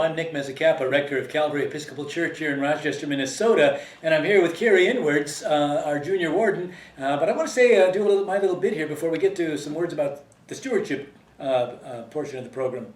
I'm Nick Mezzacappa, rector of Calvary Episcopal Church here in Rochester, Minnesota, and I'm here with Carrie Inwards, our junior warden. But I want to say, do my little bit here before we get to some words about the stewardship portion of the program.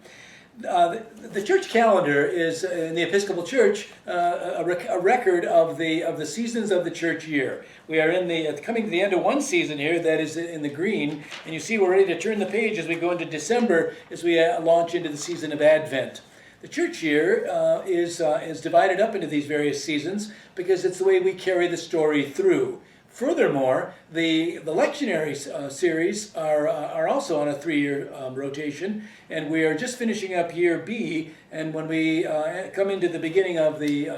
The church calendar is in the Episcopal Church a record of the seasons of the church year. We are coming to the end of one season here that is in the green, and you see we're ready to turn the page as we go into December as we launch into the season of Advent. The church year is divided up into these various seasons because it's the way we carry the story through. Furthermore, the lectionary series are also on a 3-year rotation, and we are just finishing up year B, and when we come into the beginning of the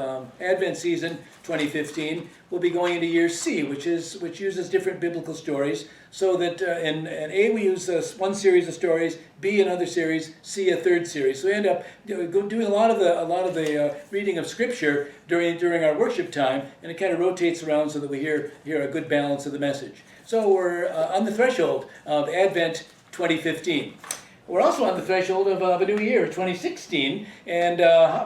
Advent season 2015, we'll be going into year C, which uses different biblical stories, so that in A we use one series of stories, B another series, C a third series. So we end up doing a lot of the reading of Scripture during our worship time, and it kind of rotates around so that we hear a good balance of the message. So we're on the threshold of Advent 2015. We're also on the threshold of a new year, 2016, and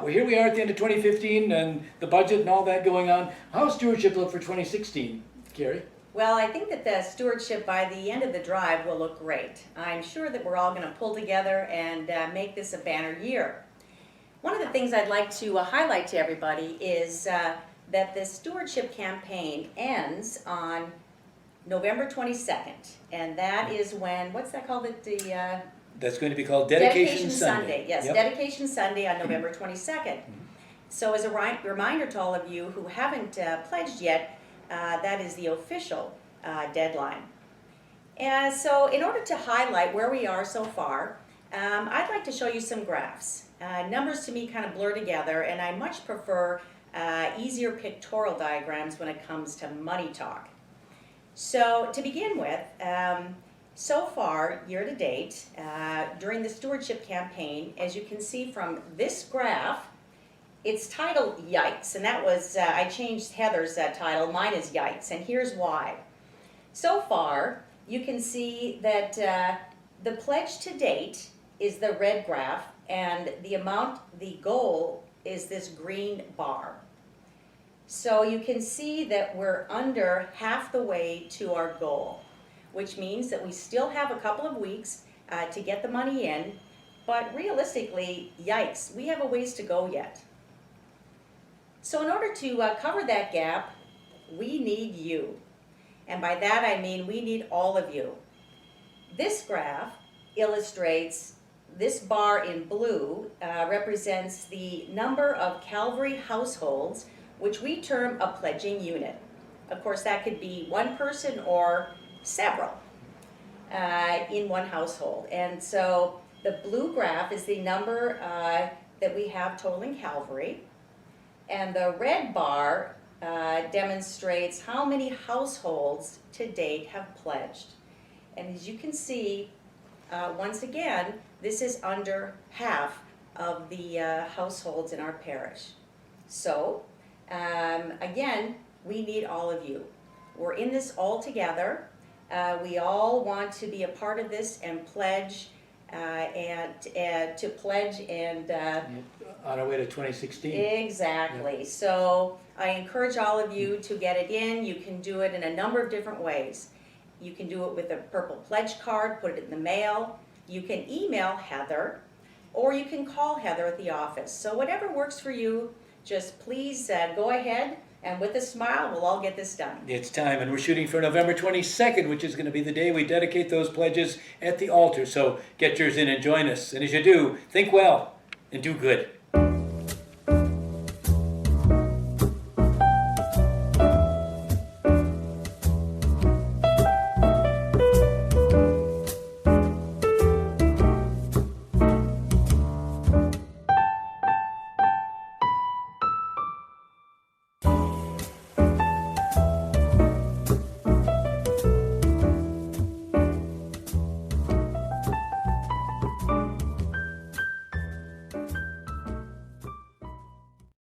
here we are at the end of 2015 and the budget and all that going on. How's stewardship look for 2016, Carrie? Well, I think that the stewardship by the end of the drive will look great. I'm sure that we're all going to pull together and make this a banner year. One of the things I'd like to highlight to everybody is that the stewardship campaign ends on November 22nd, and that is when, what's that called? That's going to be called Dedication Sunday. Yes, yep. Dedication Sunday on November 22nd. So as a reminder to all of you who haven't pledged yet, that is the official deadline. And so in order to highlight where we are so far, I'd like to show you some graphs. Numbers to me kind of blur together, and I much prefer easier pictorial diagrams when it comes to money talk. So to begin with, so far, year to date, during the stewardship campaign, as you can see from this graph, it's titled Yikes, and that was, I changed Heather's title, mine is Yikes, and here's why. So far, you can see that the pledge to date is the red graph, and the goal is this green bar. So you can see that we're under half the way to our goal, which means that we still have a couple of weeks to get the money in, but realistically, yikes, we have a ways to go yet. So in order to cover that gap, we need you. And by that I mean we need all of you. This graph illustrates, this bar in blue represents the number of Calvary households, which we term a pledging unit. Of course, that could be one person or several in one household. And so the blue graph is the number that we have total in Calvary. And the red bar demonstrates how many households to date have pledged. And as you can see, once again, this is under half of the households in our parish. So, again, we need all of you. We're in this all together. We all want to be a part of this and pledge on our way to 2016. Exactly. Yeah. So I encourage all of you to get it in. You can do it in a number of different ways. You can do it with a purple pledge card, put it in the mail. You can email Heather, or you can call Heather at the office. So whatever works for you, just please go ahead, and with a smile, we'll all get this done. It's time, and we're shooting for November 22nd, which is going to be the day we dedicate those pledges at the altar. So get yours in and join us. And as you do, think well and do good.